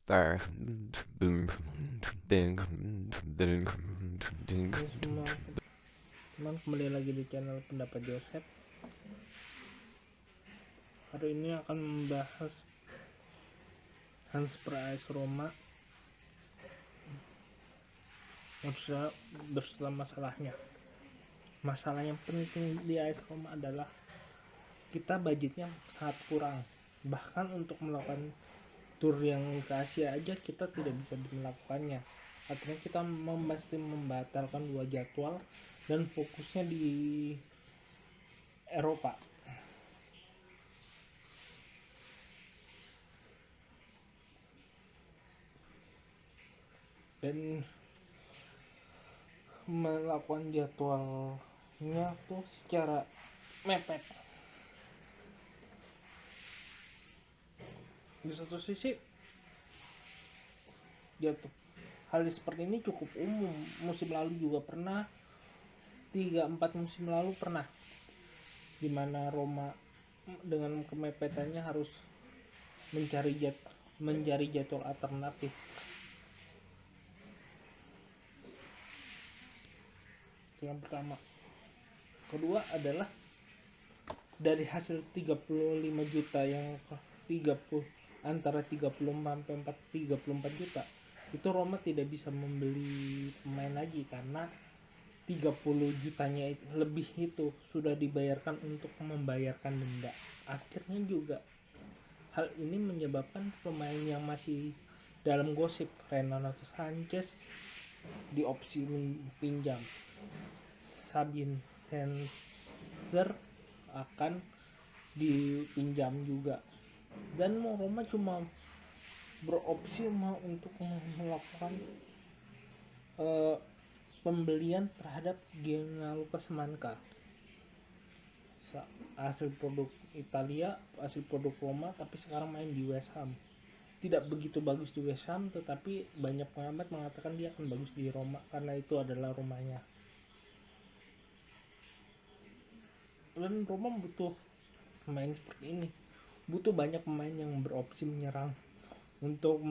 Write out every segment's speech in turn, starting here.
Ini semua teman kembali lagi di channel Pendapat Joseph. Hari ini akan membahas transfer AS Roma bersama masalahnya. Masalah yang penting di AS Roma adalah kita budgetnya sangat kurang. Bahkan untuk melakukan tur yang ke Asia aja kita tidak bisa melakukannya. Akhirnya kita mesti membatalkan 2 jadwal dan fokusnya di Eropa. Dan melakukan jadwalnya tuh secara mepet. Di satu sisi hal seperti ini cukup umum. Musim lalu juga pernah, 3-4 musim lalu pernah, dimana Roma dengan kemepetannya harus mencari jadwal alternatif. Itu yang pertama. Kedua adalah dari hasil 35 juta yang antara 30 sampai 34 juta itu Roma tidak bisa membeli pemain lagi karena 30 jutanya lebih itu sudah dibayarkan untuk membayarkan denda. Akhirnya juga hal ini menyebabkan pemain yang masih dalam gosip, Renato Sanchez diopsi pinjam, Sabin Senser akan dipinjam juga, dan Roma cuma beropsi untuk melakukan pembelian terhadap Gianluca Semanca, hasil produk Italia, hasil produk Roma, tapi sekarang main di West Ham. Tidak begitu bagus di West Ham, tetapi banyak pengamat mengatakan dia akan bagus di Roma karena itu adalah rumahnya. Dan Roma butuh pemain seperti ini, butuh banyak pemain yang beropsi menyerang untuk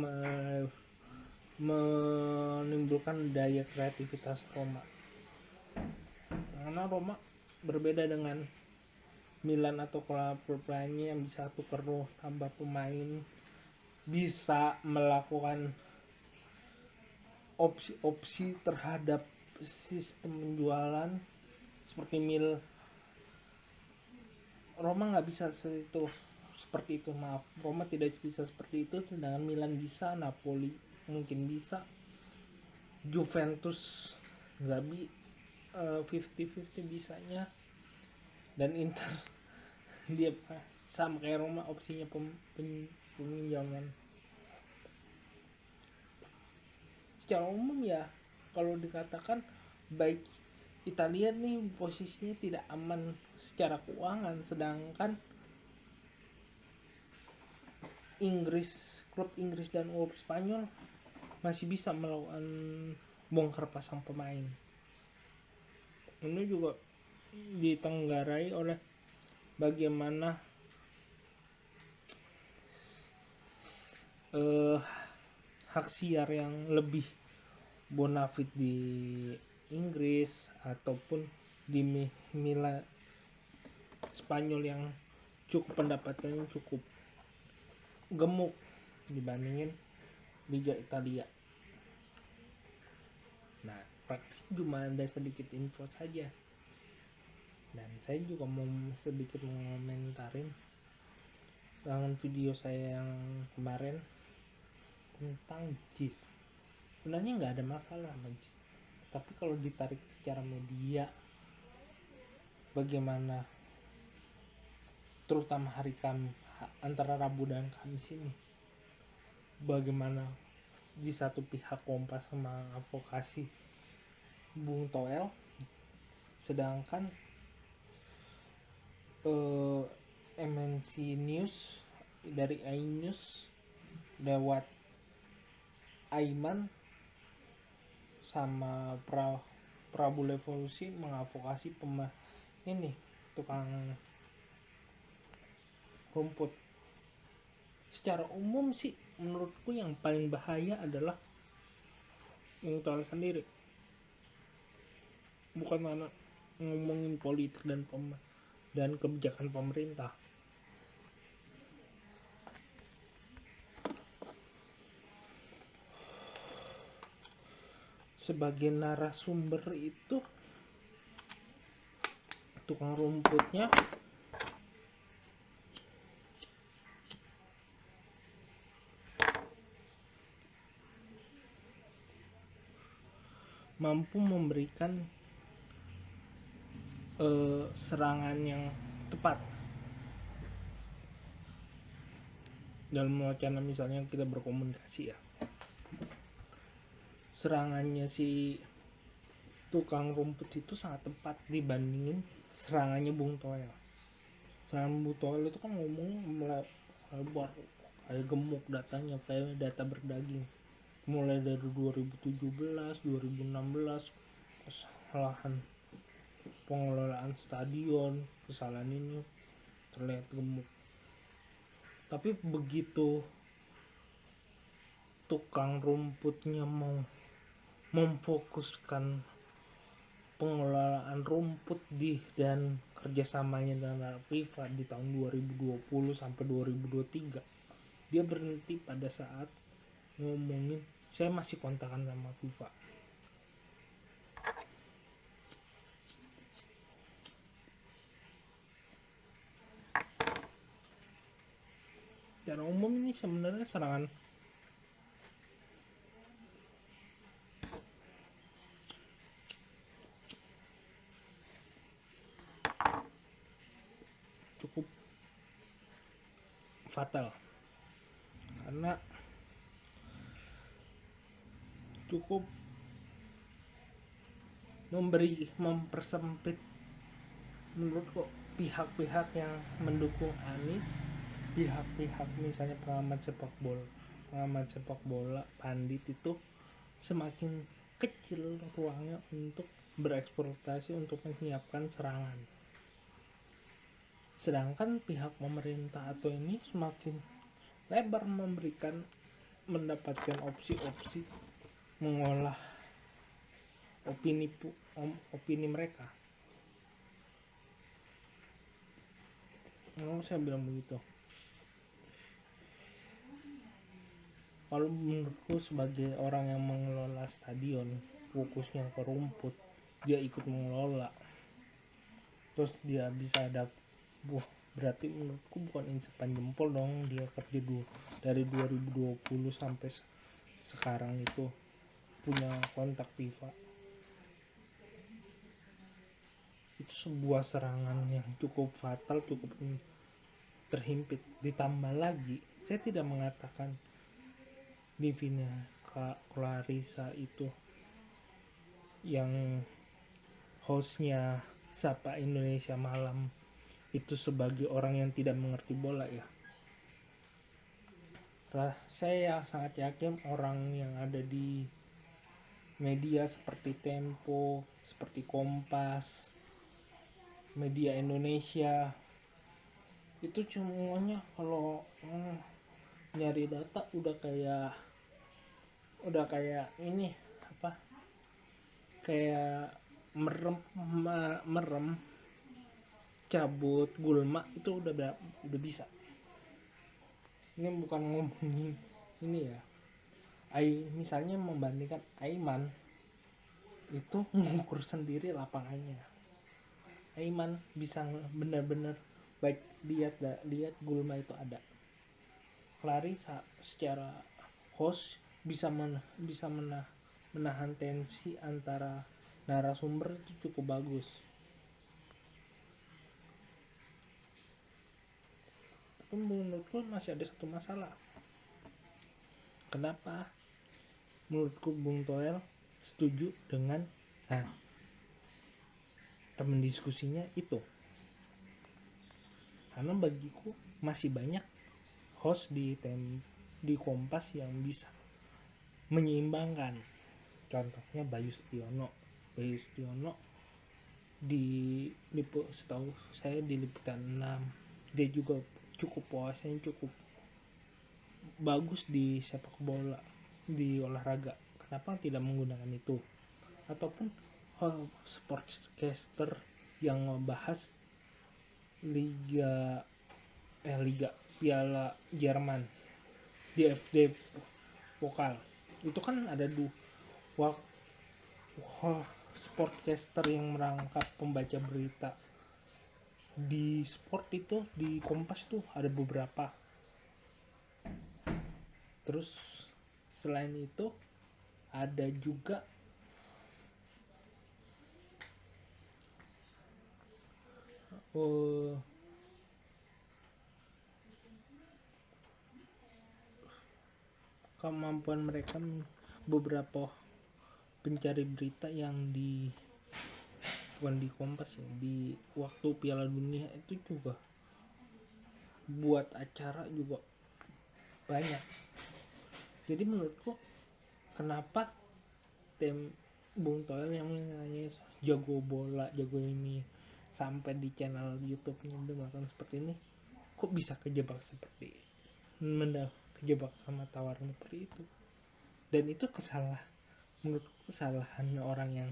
menimbulkan daya kreativitas Roma. Karena Roma berbeda dengan Milan atau klub lainnya yang bisa tukar tambah pemain, bisa melakukan opsi terhadap sistem penjualan seperti Roma nggak bisa seperti itu. Roma tidak bisa seperti itu, sedangkan Milan bisa, Napoli mungkin bisa, Juventus nggak 50-50 bisanya, dan Inter dia sama kayak Roma opsinya peminjaman. Secara umum ya kalau dikatakan baik Italia nih posisinya tidak aman secara keuangan, sedangkan klub Inggris dan klub Spanyol masih bisa melakukan bongkar pasang pemain. Ini juga ditenggarai oleh bagaimana hak siar yang lebih bonafit di Inggris ataupun di Milan Spanyol yang pendapatannya cukup gemuk dibandingin Liga Italia. Nah, praktis cuma ada sedikit info saja, dan saya juga mau sedikit mengomentarin dengan video saya yang kemarin tentang JIS. Sebenarnya nggak ada masalah sama JIS, tapi kalau ditarik secara media, bagaimana terutama hari Kamis, antara Rabu dan Kamis ini, bagaimana di satu pihak Kompas mengadvokasi Bung Toel, sedangkan MNC News dari iNews lewat Aiman sama Prabu Revolusi mengadvokasi ini tukang rumput. Secara umum sih menurutku yang paling bahaya adalah Bung Toel sendiri, bukan anak ngomongin politik dan kebijakan pemerintah. Sebagai narasumber itu tukang rumputnya mampu memberikan serangan yang tepat dalam wacana. Misalnya kita berkomunikasi ya, serangannya si tukang rumput itu sangat tepat dibandingin serangannya Bung Toel. Serangan Bung Toel itu kan ngomongnya melebar kayak gemuk, datanya kayak data berdaging, mulai dari 2017, 2016, kesalahan pengelolaan stadion, kesalahan ini terlihat gemuk. Tapi begitu tukang rumputnya mau memfokuskan pengelolaan rumput dan kerjasamanya dengan FIFA di tahun 2020 sampai 2023, dia berhenti pada saat ngomongin saya masih kontakan sama FIFA. Secara umum ini sebenarnya serangan cukup fatal karena cukup mempersempit menurutku pihak-pihak yang mendukung Anies, pihak-pihak misalnya pengamat sepak bola, pandit itu semakin kecil ruangnya untuk bereksploitasi untuk menyiapkan serangan. Sedangkan pihak pemerintah atau ini semakin lebar mendapatkan opsi-opsi mengolah opini mereka. Saya bilang begitu. Kalau menurutku sebagai orang yang mengelola stadion, fokusnya ke rumput, dia ikut mengelola, terus dia bisa ada berarti menurutku bukan insepan jempol dong dia kerja dari 2020 sampai sekarang itu punya kontak FIFA. Itu sebuah serangan yang cukup fatal, cukup terhimpit. Ditambah lagi, saya tidak mengatakan Divina Clarissa itu yang hostnya Sapa Indonesia Malam itu sebagai orang yang tidak mengerti bola ya. Saya sangat yakin orang yang ada di media seperti Tempo, seperti Kompas, media Indonesia itu semuanya kalau nyari data udah kayak ini kayak merem cabut gulma itu udah bisa. Ini bukan ngomongin ini ya, misalnya membandingkan Aiman itu mengukur sendiri lapangannya. Aiman bisa benar-benar baik lihat gulma itu ada. Clarissa secara host bisa menahan tensi antara narasumber itu cukup bagus. Tapi menurutku masih ada satu masalah. Kenapa menurutku Bung Toel setuju dengan teman diskusinya itu? Karena bagiku masih banyak host di Kompas yang bisa menyeimbangkan. Contohnya Bayu Setiono setahu saya di Liputan 6 dia juga cukup puasanya cukup bagus di sepak bola, di olahraga, kenapa tidak menggunakan itu? Ataupun sportscaster yang ngebahas liga liga Piala Jerman di FD Pokal, itu kan ada dua sportcaster yang merangkap pembaca berita di sport itu. Di Kompas tuh ada beberapa. Terus selain itu ada juga kemampuan mereka, beberapa pencari berita yang bukan di Kompas ya, di waktu Piala Dunia itu juga buat acara juga banyak. Jadi menurutku kenapa tim Bung Toel yang nanya jago bola, jago ini, sampai di channel YouTube-nya udah melakukan seperti ini, kok bisa kejebak seperti kejebak sama tawaran seperti itu? Dan itu menurutku kesalahan orang yang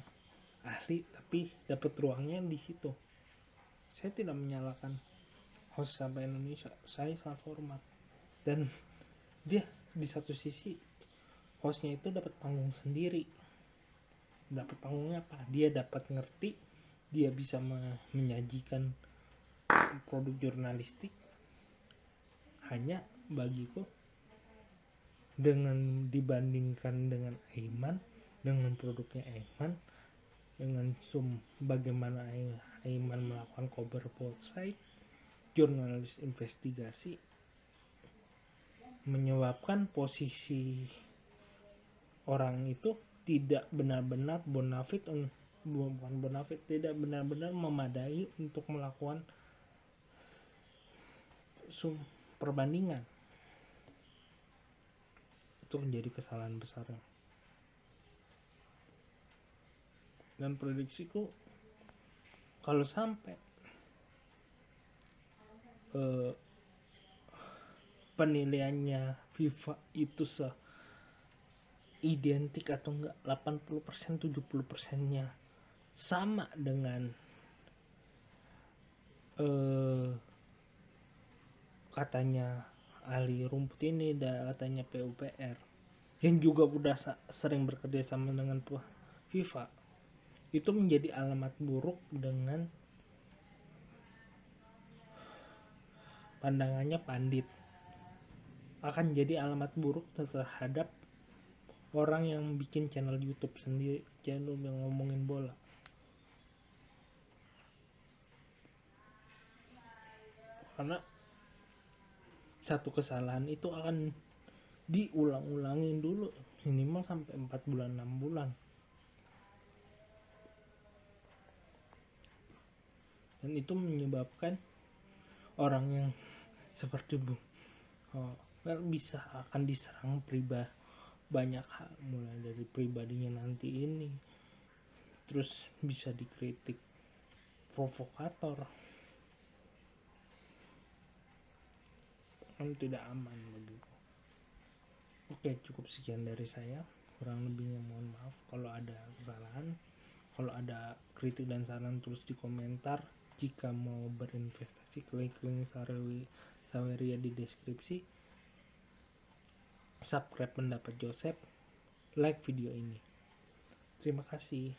ahli tapi dapat ruangnya di situ. Saya tidak menyalahkan host sampai Indonesia, saya sangat hormat. Dan dia di satu sisi hostnya itu dapat panggung sendiri. Dapat panggungnya apa? Dia dapat ngerti, dia bisa menyajikan produk jurnalistik. Hanya bagiku, dengan dibandingkan dengan Aiman, dengan produknya Aiman, dengan bagaimana Aiman melakukan cover both side, jurnalis investigasi, menyebabkan posisi orang itu tidak benar-benar tidak benar-benar memadai untuk melakukan perbandingan. Itu menjadi kesalahan besar. Dan prediksiku, kalau sampai penilaiannya FIFA itu identik atau enggak 80% 70%-nya sama dengan katanya ahli rumput ini, katanya PUPR yang juga udah sering bekerja sama dengan FIFA, itu menjadi alamat buruk dengan pandangannya pandit. Akan jadi alamat buruk terhadap orang yang bikin channel YouTube sendiri, channel yang ngomongin bola. Karena satu kesalahan itu akan diulang-ulangin dulu minimal sampai 4 bulan 6 bulan. Dan itu menyebabkan orang yang seperti bisa akan diserang banyak hal, mulai dari pribadinya nanti ini, terus bisa dikritik provokator, kan tidak aman begitu. Oke, cukup sekian dari saya, kurang lebihnya mohon maaf kalau ada kesalahan. Kalau ada kritik dan saran tulis di komentar. Jika mau berinvestasi, klik link Saweria di deskripsi. Subscribe Pendapat Joseph, like video ini. Terima kasih.